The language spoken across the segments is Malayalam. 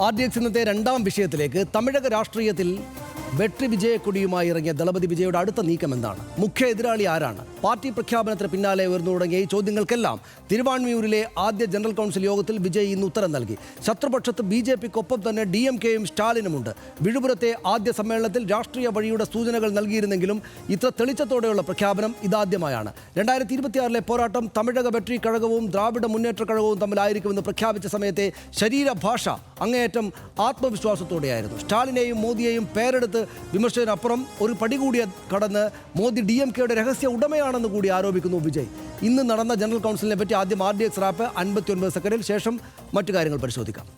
RDX ഇന്നത്തെ രണ്ടാം വിഷയത്തിലേക്ക്. തമിഴക രാഷ്ട്രീയത്തിൽ വെട്രി വിജയക്കൊടിയുമായി ഇറങ്ങിയ ദളപതി വിജയുടെ അടുത്ത നീക്കം എന്താണ്? മുഖ്യ എതിരാളി ആരാണ്? പാർട്ടി പ്രഖ്യാപനത്തിന് പിന്നാലെ ഉയർന്നു തുടങ്ങിയ ഈ ചോദ്യങ്ങൾക്കെല്ലാം തിരുവാൻമിയൂരിലെ ആദ്യ ജനറൽ കൗൺസിൽ യോഗത്തിൽ വിജയ് ഇന്ന് ഉത്തരം നൽകി. ശത്രുപക്ഷത്ത് BJPക്കൊപ്പം തന്നെ DMKയും സ്റ്റാലിനുമുണ്ട്. വിഴുപുരത്തെ ആദ്യ സമ്മേളനത്തിൽ രാഷ്ട്രീയ വഴിയുടെ സൂചനകൾ നൽകിയിരുന്നെങ്കിലും ഇത്ര തെളിച്ചത്തോടെയുള്ള പ്രഖ്യാപനം ഇതാദ്യമായാണ്. 2026 പോരാട്ടം തമിഴക വെട്രി കഴകവും ദ്രാവിഡ മുന്നേറ്റ കഴകവും തമ്മിലായിരിക്കുമെന്ന് പ്രഖ്യാപിച്ച സമയത്തെ ശരീരഭാഷ അങ്ങേയറ്റം ആത്മവിശ്വാസത്തോടെയായിരുന്നു. സ്റ്റാലിനെയും മോദിയെയും പേരെടുത്ത് വിമർശനപ്പുറം ഒരു പടി കൂടി കടന്ന് മോദി DMKയുടെ രഹസ്യ ഉടമയാണെന്ന് കൂടി ആരോപിക്കുന്നു വിജയ്. ഇന്ന് നടന്ന ജനറൽ കൗൺസിലിനെ പറ്റി ആദ്യം RDX റാപ്പ് 59 സെക്കൻഡിൽ, ശേഷം മറ്റു കാര്യങ്ങൾ പരിശോധിക്കാം.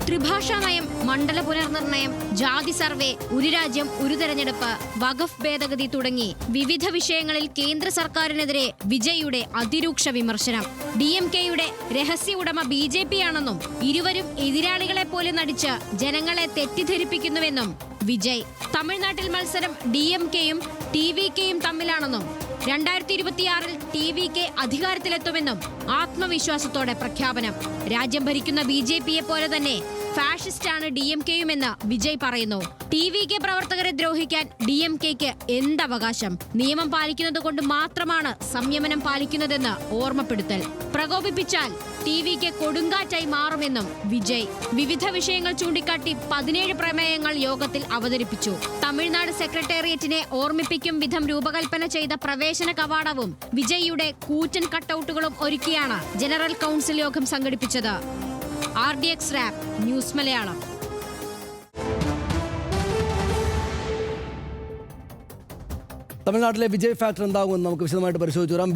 ത്രിഭാഷാ നയം, മണ്ഡല പുനർനിർണയം, ജാതി സർവേ, ഒരു രാജ്യം ഒരു തെരഞ്ഞെടുപ്പ്, വഖഫ് ഭേദഗതി തുടങ്ങി വിവിധ വിഷയങ്ങളിൽ കേന്ദ്ര സർക്കാരിനെതിരെ വിജയുടെ അതിരൂക്ഷ വിമർശനം. DMKയുടെ രഹസ്യ ഉടമ BJP ആണെന്നും ഇരുവരും എതിരാളികളെ പോലെ നടിച്ച് ജനങ്ങളെ തെറ്റിദ്ധരിപ്പിക്കുന്നുവെന്നും വിജയ്. തമിഴ്നാട്ടിൽ മത്സരം DMKയും TVKയും തമ്മിലാണെന്നും 2026 TVK അധികാരത്തിലെത്തുമെന്നും ആത്മവിശ്വാസത്തോടെ പ്രഖ്യാപനം. രാജ്യം ഭരിക്കുന്ന BJPയെ പോലെ തന്നെ ഫാഷിസ്റ്റാണ് DMKയുമെന്ന് വിജയ് പറയുന്നു. TVK പ്രവർത്തകരെ ദ്രോഹിക്കാൻ DMKയ്ക്ക് എന്തവകാശം? നിയമം പാലിക്കുന്നത് കൊണ്ട് മാത്രമാണ് സംയമനം പാലിക്കുന്നതെന്ന് ഓർമ്മപ്പെടുത്തൽ. പ്രകോപിപ്പിച്ചാൽ TVK കൊടുങ്കാറ്റായി മാറുമെന്നും വിജയ്. വിവിധ വിഷയങ്ങൾ ചൂണ്ടിക്കാട്ടി 17 പ്രമേയങ്ങൾ യോഗത്തിൽ അവതരിപ്പിച്ചു. തമിഴ്നാട് സെക്രട്ടേറിയറ്റിനെ ഓർമ്മിപ്പിക്കും വിധം രൂപകൽപ്പന ചെയ്ത പ്രവേശന കവാടവും വിജയിയുടെ കൂറ്റൻ കട്ടൌട്ടുകളും ഒരുക്കിയാണ് ജനറൽ കൗൺസിൽ യോഗം സംഘടിപ്പിച്ചത്. RDX rap news Malayalam. തമിഴ്നാട്ടിലെ വിജയ് ഫാക്ടർ എന്താകുമെന്ന് നമുക്ക് വിശദമായിട്ട് പരിശോധിച്ചു വരാം.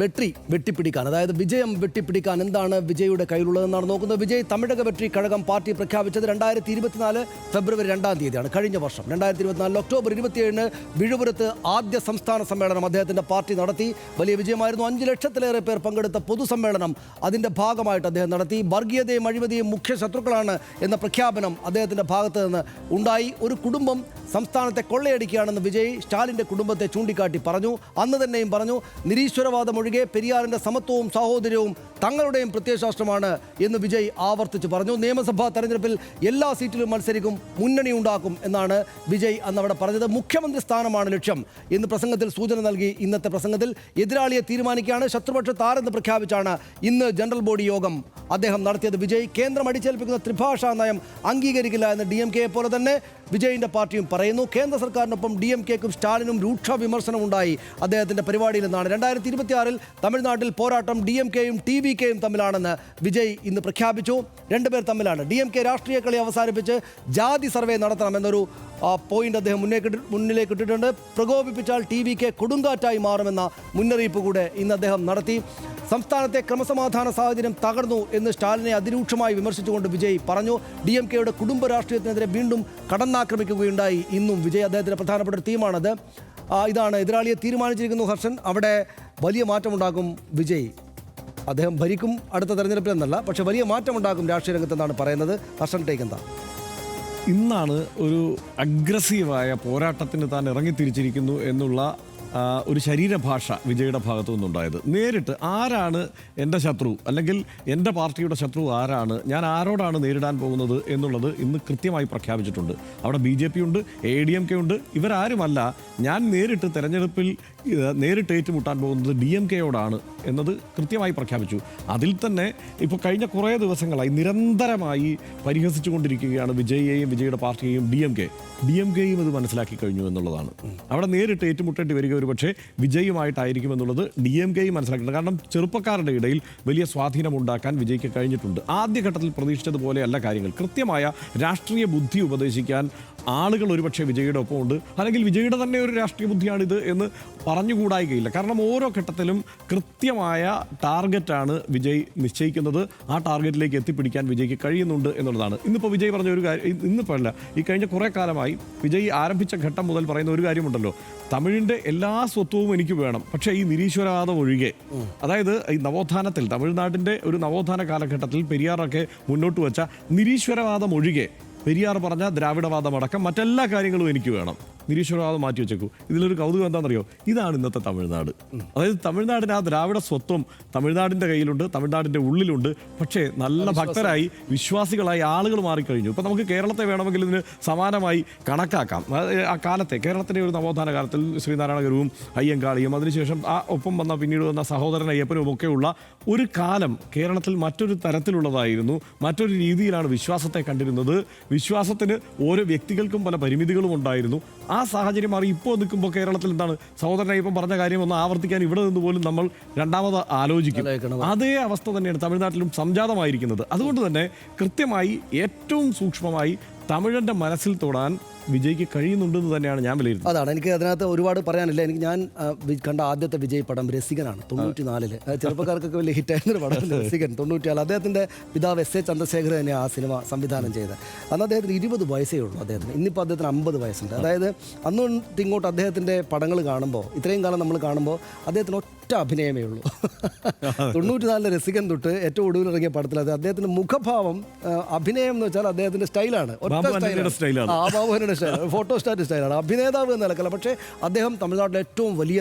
വെട്ടിപ്പിടിക്കാൻ, അതായത് വിജയം വെട്ടിപ്പിടിക്കാൻ എന്താണ് വിജയുടെ കയ്യിലുള്ളതെന്നാണ് നോക്കുന്നത്. വിജയ് തമിഴക വെട്രി കഴകം പാർട്ടി പ്രഖ്യാപിച്ചത് 2024 ഫെബ്രുവരി 2-ാം തീയതിയാണ്, കഴിഞ്ഞ വർഷം. 2024 ഒക്ടോബർ 27-ന് വിഴുപുരത്ത് ആദ്യ സംസ്ഥാന സമ്മേളനം അദ്ദേഹത്തിൻ്റെ പാർട്ടി നടത്തി. വലിയ വിജയമായിരുന്നു. 5 ലക്ഷത്തിലേറെ പേർ പങ്കെടുത്ത പൊതുസമ്മേളനം അതിൻ്റെ ഭാഗമായിട്ട് അദ്ദേഹം നടത്തി. വർഗീയതയും അഴിമതിയും മുഖ്യ ശത്രുക്കളാണ് എന്ന പ്രഖ്യാപനം അദ്ദേഹത്തിൻ്റെ ഭാഗത്ത് നിന്ന് ഉണ്ടായി. ഒരു കുടുംബം സംസ്ഥാനത്തെ കൊള്ളയടിക്കുകയാണെന്ന് വിജയ് സ്റ്റാലിൻ്റെ കുടുംബത്തെ ചൂണ്ടിക്കാട്ടി പറഞ്ഞു. അന്ന് തന്നെയും പറഞ്ഞു, നിരീശ്വരവാദം ഒഴികെ പെരിയാറിൻ്റെ സമത്വവും സാഹോദര്യവും തങ്ങളുടെയും പ്രത്യയശാസ്ത്രമാണ് എന്ന് വിജയ് ആവർത്തിച്ച് പറഞ്ഞു. നിയമസഭാ തെരഞ്ഞെടുപ്പിൽ എല്ലാ സീറ്റിലും മത്സരിക്കും, മുന്നണി ഉണ്ടാക്കും എന്നാണ് വിജയ് അന്ന് അവിടെ പറഞ്ഞത്. മുഖ്യമന്ത്രി സ്ഥാനമാണ് ലക്ഷ്യം എന്ന് പ്രസംഗത്തിൽ സൂചന നൽകി. ഇന്നത്തെ പ്രസംഗത്തിൽ എതിരാളിയെ തീരുമാനിക്കുകയാണ്, ശത്രുപക്ഷത്ത് ആരെന്ന് പ്രഖ്യാപിച്ചാണ് ഇന്ന് ജനറൽ ബോഡി യോഗം അദ്ദേഹം നടത്തിയത്. വിജയ് കേന്ദ്രം അടിച്ചേൽപ്പിക്കുന്ന ത്രിഭാഷാ നയം അംഗീകരിക്കില്ല എന്ന് DMKയെ പോലെ തന്നെ വിജയിൻ്റെ പാർട്ടിയും പറയുന്നു. കേന്ദ്ര സർക്കാരിനൊപ്പം DMKയ്ക്കും സ്റ്റാലിനും രൂക്ഷ വിമർശനം ഉണ്ടായി അദ്ദേഹത്തിൻ്റെ പരിപാടിയിൽ നിന്നാണ്. 2026 തമിഴ്നാട്ടിൽ പോരാട്ടം DMKയും TVKയും തമ്മിലാണെന്ന് വിജയ് ഇന്ന് പ്രഖ്യാപിച്ചു. രണ്ടുപേർ തമ്മിലാണ്. DMK രാഷ്ട്രീയ കളി അവസാനിപ്പിച്ച് ജാതി സർവേ നടത്തണമെന്നൊരു പോയിന്റ് അദ്ദേഹം മുന്നിലേക്ക് ഇട്ടിട്ടുണ്ട്. പ്രകോപിപ്പിച്ചാൽ TVK കൊടുങ്കാറ്റായി മാറുമെന്ന മുന്നറിയിപ്പ് കൂടെ ഇന്ന് അദ്ദേഹം നടത്തി. സംസ്ഥാനത്തെ ക്രമസമാധാന സാഹചര്യം തകർന്നു എന്ന് സ്റ്റാലിനെ അതിരൂക്ഷമായി വിമർശിച്ചുകൊണ്ട് വിജയ് പറഞ്ഞു. DMKയുടെ കുടുംബ രാഷ്ട്രീയത്തിനെതിരെ വീണ്ടും കടന്നാക്രമിക്കുകയുണ്ടായി ഇന്നും വിജയ്. അദ്ദേഹത്തിൻ്റെ പ്രധാനപ്പെട്ട ഒരു തീമാണത്. ഇതാണ് എതിരാളിയെ തീരുമാനിച്ചിരിക്കുന്നു ഹർഷൻ. അവിടെ വലിയ മാറ്റമുണ്ടാക്കും വിജയ്. അദ്ദേഹം ഭരിക്കും അടുത്ത തെരഞ്ഞെടുപ്പിൽ എന്നല്ല, പക്ഷേ വലിയ മാറ്റമുണ്ടാക്കും രാഷ്ട്രീയ രംഗത്തെന്നാണ് പറയുന്നത്. ഹർഷൻ ടേക്ക് എന്താ? ഇന്നാണ് ഒരു അഗ്രസീവായ പോരാട്ടത്തിന് താൻ ഇറങ്ങിത്തിരിച്ചിരിക്കുന്നു എന്നുള്ള ഒരു ശരീരഭാഷ വിജയുടെ ഭാഗത്തു നിന്നുണ്ടായത്. നേരിട്ട് ആരാണ് എൻ്റെ ശത്രു, അല്ലെങ്കിൽ എൻ്റെ പാർട്ടിയുടെ ശത്രു ആരാണ്, ഞാൻ ആരോടാണ് നേരിടാൻ പോകുന്നത് എന്നുള്ളത് ഇന്ന് കൃത്യമായി പ്രഖ്യാപിച്ചിട്ടുണ്ട്. അവിടെ BJP ഉണ്ട്, ADMK ഉണ്ട്. ഇവരാരുമല്ല, ഞാൻ നേരിട്ട് തെരഞ്ഞെടുപ്പിൽ നേരിട്ട് ഏറ്റുമുട്ടാൻ പോകുന്നത് DMKയോടാണ് എന്നത് കൃത്യമായി പ്രഖ്യാപിച്ചു. അതിൽ തന്നെ ഇപ്പോൾ കഴിഞ്ഞ കുറേ ദിവസങ്ങളായി നിരന്തരമായി പരിഹസിച്ചു കൊണ്ടിരിക്കുകയാണ് വിജയെയും വിജയുടെ പാർട്ടിയെയും DMKയും ഇത് മനസ്സിലാക്കി കഴിഞ്ഞു എന്നുള്ളതാണ്. അവിടെ നേരിട്ട് ഏറ്റുമുട്ടേണ്ടി വരിക ഒരു പക്ഷേ വിജയുമായിട്ടായിരിക്കും എന്നുള്ളത് DMKയും മനസ്സിലാക്കിയിട്ടുണ്ട്. കാരണം ചെറുപ്പക്കാരുടെ ഇടയിൽ വലിയ സ്വാധീനം ഉണ്ടാക്കാൻ വിജയ്ക്ക് കഴിഞ്ഞിട്ടുണ്ട്. ആദ്യഘട്ടത്തിൽ പ്രതീക്ഷിച്ചതുപോലെയല്ല കാര്യങ്ങൾ. കൃത്യമായ രാഷ്ട്രീയ ബുദ്ധി ഉപദേശിക്കാൻ ആളുകൾ ഒരുപക്ഷെ വിജയുടെ ഒപ്പമുണ്ട്, അല്ലെങ്കിൽ വിജയുടെ തന്നെ ഒരു രാഷ്ട്രീയ ബുദ്ധിയാണിത് എന്ന് പറഞ്ഞുകൂടായികയില്ല. കാരണം ഓരോ ഘട്ടത്തിലും കൃത്യമായ ടാർഗറ്റാണ് വിജയ് നിശ്ചയിക്കുന്നത്. ആ ടാർഗറ്റിലേക്ക് എത്തിപ്പിടിക്കാൻ വിജയ്ക്ക് കഴിയുന്നുണ്ട് എന്നുള്ളതാണ്. ഇന്നിപ്പോൾ വിജയ് പറഞ്ഞ ഒരു കാര്യം, ഇന്നിപ്പോൾ അല്ല, ഈ കഴിഞ്ഞ കുറേ കാലമായി വിജയ് ആരംഭിച്ച ഘട്ടം മുതൽ പറയുന്ന ഒരു കാര്യമുണ്ടല്ലോ, തമിഴിൻ്റെ എല്ലാ സ്വത്വവും എനിക്ക് വേണം, പക്ഷേ ഈ നിരീശ്വരവാദം ഒഴികെ. അതായത് ഈ നവോത്ഥാനത്തിൽ, തമിഴ്നാടിൻ്റെ ഒരു നവോത്ഥാന കാലഘട്ടത്തിൽ പെരിയാറൊക്കെ മുന്നോട്ട് വെച്ച നിരീശ്വരവാദം ഒഴികെ, പെരിയാർ പറഞ്ഞ ദ്രാവിഡവാദമടക്കം മറ്റെല്ലാ കാര്യങ്ങളും എനിക്ക് വേണം. നിരീശ്വരവാദം മാറ്റി വെച്ചേക്കൂ. ഇതിലൊരു കൗതുകം എന്താണെന്നറിയോ? ഇതാണ് ഇന്നത്തെ തമിഴ്നാട്. അതായത് തമിഴ്നാടിന് ആ ദ്രാവിഡ സ്വത്വം തമിഴ്നാടിൻ്റെ കയ്യിലുണ്ട്, തമിഴ്നാടിൻ്റെ ഉള്ളിലുണ്ട്. പക്ഷേ നല്ല ഭക്തരായി വിശ്വാസികളായി ആളുകൾ മാറിക്കഴിഞ്ഞു. ഇപ്പം നമുക്ക് കേരളത്തെ വേണമെങ്കിൽ ഇതിന് സമാനമായി കണക്കാക്കാം. ആ കാലത്തെ കേരളത്തിൻ്റെ ഒരു നവോത്ഥാന കാലത്തിൽ ശ്രീനാരായണ ഗുരുവും അയ്യങ്കാളിയും അതിനുശേഷം ആ ഒപ്പം വന്ന പിന്നീട് വന്ന സഹോദരൻ അയ്യപ്പനും ഒക്കെയുള്ള ഒരു കാലം കേരളത്തിൽ മറ്റൊരു തരത്തിലുള്ളതായിരുന്നു. മറ്റൊരു രീതിയിലാണ് വിശ്വാസത്തെ കണ്ടിരുന്നത്. വിശ്വാസത്തിന് ഓരോ വ്യക്തികൾക്കും പല പരിമിതികളും ഉണ്ടായിരുന്നു. ആ സാഹചര്യം മാറി ഇപ്പോൾ നിൽക്കുമ്പോൾ കേരളത്തിൽ എന്താണ് സഹോദരൻ അയ്യപ്പൻ പറഞ്ഞ കാര്യം ഒന്ന് ആവർത്തിക്കാൻ ഇവിടെ നിന്ന് പോലും നമ്മൾ രണ്ടാമത് ആലോചിക്കും. അതേ അവസ്ഥ തന്നെയാണ് തമിഴ്നാട്ടിലും സംജാതമായിരിക്കുന്നത്. അതുകൊണ്ട് തന്നെ കൃത്യമായി ഏറ്റവും സൂക്ഷ്മമായി തമിഴൻ്റെ മനസ്സിൽ തൊടാൻ വിജയ്ക്ക് കഴിയുന്നുണ്ടെന്ന് തന്നെയാണ് ഞാൻ വിലയിരുത്തുന്നത്. അതാണ് എനിക്ക് അതിനകത്ത് ഒരുപാട് പറയാനില്ല. ഞാൻ കണ്ട ആദ്യത്തെ വിജയ് പടം രസികനാണ്, 94. ചെറുപ്പക്കാർക്കൊക്കെ വലിയ ഹിറ്റായിരുന്നൊരു പടം രസികൻ. 94 അദ്ദേഹത്തിൻ്റെ പിതാവ് S.A. ചന്ദ്രശേഖർ തന്നെ ആ സിനിമ സംവിധാനം ചെയ്തത്. അന്ന് അദ്ദേഹത്തിന് 20 വയസ്സേ ഉള്ളൂ അദ്ദേഹത്തിന്. ഇന്നിപ്പോൾ അദ്ദേഹത്തിന് 50 വയസ്സുണ്ട്. അതായത് അന്ന് ഇങ്ങോട്ട് അദ്ദേഹത്തിൻ്റെ പടങ്ങൾ കാണുമ്പോൾ, ഇത്രയും കാലം നമ്മൾ കാണുമ്പോൾ അദ്ദേഹത്തിന് ഒറ്റ അഭിനയമേ ഉള്ളൂ. 94 രസികൻ തൊട്ട് ഏറ്റവും ഒടുവിൽ ഇറങ്ങിയ പടത്തിൽ അദ്ദേഹത്തിൻ്റെ മുഖഭാവം, അഭിനയം എന്ന് വെച്ചാൽ അദ്ദേഹത്തിൻ്റെ സ്റ്റൈലാണ്. ബാബുവിൻ്റെ ഫോട്ടോ സ്റ്റാറ്റ് സ്റ്റൈലാണ്. അഭിനേതാവ് എന്ന നിലക്കല്ല, പക്ഷേ അദ്ദേഹം തമിഴ്നാട്ടിലെ ഏറ്റവും വലിയ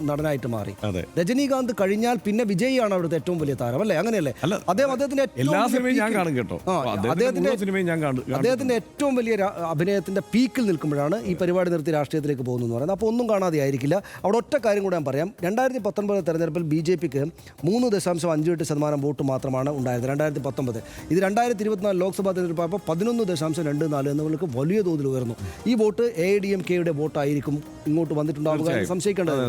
നടനായിട്ട് മാറി. രജനീകാന്ത് കഴിഞ്ഞാൽ പിന്നെ വിജയാണ് അവിടുത്തെ ഏറ്റവും വലിയ താരം, അല്ലേ? അങ്ങനെയല്ലേ? അദ്ദേഹത്തിന്റെ ഏറ്റവും വലിയ അഭിനയത്തിന്റെ പീക്കിൽ നിൽക്കുമ്പോഴാണ് ഈ പരിപാടി നിർത്തി രാഷ്ട്രീയത്തിലേക്ക് പോകുന്നു പറയുന്നത്. അപ്പോൾ ഒന്നും കാണാതെ ആയിരിക്കില്ല. അവിടെ ഒറ്റ കാര്യം കൂടെ ഞാൻ പറയാം. 2019 തെരഞ്ഞെടുപ്പിൽ BJPക്ക് 3.58% വോട്ട് മാത്രമാണ് ഉണ്ടായത് 2019. ഇത് 2024 ലോക്സഭാ തെരഞ്ഞെടുപ്പായപ്പോൾ 11.24 എന്നുള്ളവർക്ക് വലിയ തോതിൽ ഉയർന്നു. ഈ വോട്ട് AIDMKയുടെ വോട്ടായിരിക്കും ഇങ്ങോട്ട് വന്നിട്ടുണ്ടാവുക എന്ന് സംശയിക്കേണ്ടത്.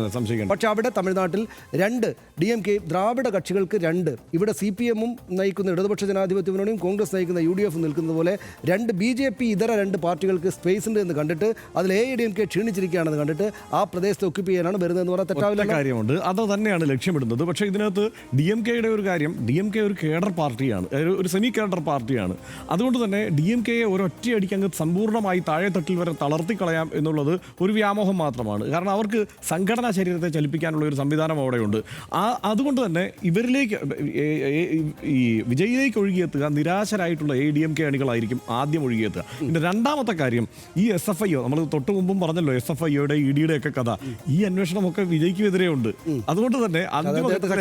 പക്ഷേ അവിടെ തമിഴ്നാട്ടിൽ 2 DMK ദ്രാവിഡ കക്ഷികൾക്ക് 2, ഇവിടെ CPM-ഉം നയിക്കുന്ന ഇടതുപക്ഷ ജനാധിപത്യ മുന്നണിയും കോൺഗ്രസ് നയിക്കുന്ന UDF നിൽക്കുന്നത് പോലെ 2 BJP ഇതര 2 പാർട്ടികൾക്ക് സ്പേസ് ഉണ്ട് എന്ന് കണ്ടിട്ട് അതിൽ AIDMK ക്ഷീണിച്ചിരിക്കുകയാണെന്ന് കണ്ടിട്ട് ആ പ്രദേശത്ത് ഒക്യുപ്പൈ ചെയ്യാനാണ് വരുന്നതെന്ന് പറഞ്ഞാൽ തെറ്റാവില്ല. കാര്യമുണ്ട്, അത് തന്നെയാണ് ലക്ഷ്യമിടുന്നത്. പക്ഷേ ഇതിനകത്ത് DMKയുടെ ഒരു കാര്യം, DMK ഒരു കേഡർ പാർട്ടിയാണ്, ഒരു സെമി കേഡർ പാർട്ടിയാണ്. അതുകൊണ്ട് തന്നെ DMKയെ ഒരൊറ്റയടിക്ക് അങ്ങ് സമ്പൂർണ്ണമായി താഴെത്തട്ടിൽ വരെ തളർത്തിക്കളയാം എന്നുള്ളത് ഒരു വ്യാമോഹം മാത്രമാണ്. കാരണം അവർക്ക് സംഘടനാ ശരീരത്തെ ചലിപ്പിക്കാനുള്ള ഒരു സംവിധാനം അവിടെയുണ്ട്. അതുകൊണ്ട് തന്നെ ഇവരിലേക്ക് ഈ വിജയിലേക്ക് ഒഴുകിയെത്തുക നിരാശരായിട്ടുള്ള AIDMK അണികളായിരിക്കും ആദ്യം ഒഴുകിയെത്തുക. പിന്നെ രണ്ടാമത്തെ കാര്യം, ഈ SFIO, നമ്മൾ തൊട്ട് മുമ്പും പറഞ്ഞല്ലോ SFIOയുടെ EDയുടെ ഒക്കെ കഥ, ഈ അന്വേഷണമൊക്കെ വിജയ്ക്കുമെതിരെ ഉണ്ട്. അതുകൊണ്ട് തന്നെ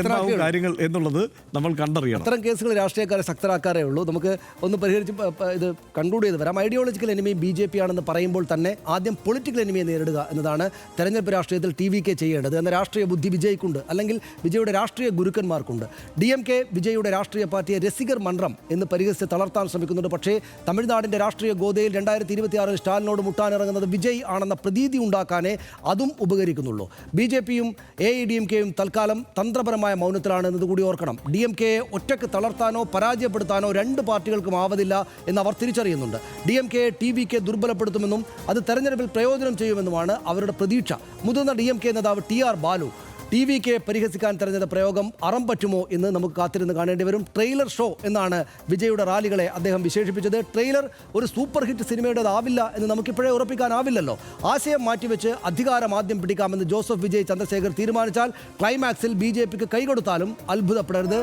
എന്താവും കാര്യങ്ങൾ എന്നുള്ളത് നമ്മൾ കണ്ടറിയണം. അത്തരം കേസുകൾ രാഷ്ട്രീയക്കാരെ ശക്തരാക്കാറേ ഉള്ളൂ. നമുക്ക് ഒന്ന് പരിഹരിച്ച് ഇത് കൺക്ലൂഡ് ചെയ്ത് വരാം. ഐഡിയോളജിക്കൽ എനിമി BJP ആണെന്ന് പറയുമ്പോൾ തന്നെ ആദ്യം പൊളിറ്റിക്കൽ എനിമിയെ നേരിടുക എന്നതാണ് തെരഞ്ഞെടുപ്പ് രാഷ്ട്രീയത്തിൽ TVK ചെയ്യേണ്ടത് എന്ന രാഷ്ട്രീയ ബുദ്ധി വിജയ്ക്കുണ്ട്, അല്ലെങ്കിൽ വിജയുടെ രാഷ്ട്രീയ ഗുരുക്കന്മാർക്കുണ്ട്. DMK വിജയുടെ രാഷ്ട്രീയ പാർട്ടിയെ രസികർ മന്ത്രം എന്ന് പരിഹരിച്ച് തളർത്താൻ ശ്രമിക്കുന്നുണ്ട്. പക്ഷേ തമിഴ്നാടിൻ്റെ രാഷ്ട്രീയ ഗോതയിൽ 2026 സ്റ്റാലിനോട് മുട്ടാനിറങ്ങുന്നത് വിജയ് ആണെന്ന പ്രതീതി ഉണ്ടാക്കാനേ അതും ഉപകരിക്കുന്നുള്ളൂ. BJPയും AIDMKയും തൽക്കാലം തന്ത്രപരമായ മൗനത്തിലാണ് എന്നതുകൂടി ഓർക്കണം. DMKയെ ഒറ്റയ്ക്ക് തളർത്താനോ പരാജയപ്പെടുത്താനോ 2 പാർട്ടികൾക്കും ആവതില്ല എന്ന് അവർ തിരിച്ചറിയുന്നുണ്ട്. DMKയെ TVK ദുർബലപ്പെടുത്തുമെന്നും അത് തെരഞ്ഞെടുപ്പിൽ പ്രയോജനം ചെയ്യുമെന്നുമാണ് അവരുടെ പ്രതീക്ഷ. മുതിർന്ന DMK നേതാവ് TR ബാലു TVK പരിഹസിക്കാൻ തെരഞ്ഞെടുത്ത പ്രയോഗം അറം പറ്റുമോ എന്ന് നമുക്ക് കാത്തിരുന്ന് കാണേണ്ടി വരും. ട്രെയിലർ ഷോ എന്നാണ് വിജയുടെ റാലികളെ അദ്ദേഹം വിശേഷിപ്പിച്ചത്. ട്രെയിലർ ഒരു സൂപ്പർ ഹിറ്റ് സിനിമയുടേതാവില്ല എന്ന് നമുക്കിപ്പോഴേ ഉറപ്പിക്കാനാവില്ലല്ലോ. ആശയം മാറ്റിവെച്ച് അധികാരം ആദ്യം പിടിക്കാമെന്ന് ജോസഫ് വിജയ് ചന്ദ്രശേഖർ തീരുമാനിച്ചാൽ ക്ലൈമാക്സിൽ BJPക്ക് കൈകൊടുത്താലും അത്ഭുതപ്പെടരുത്.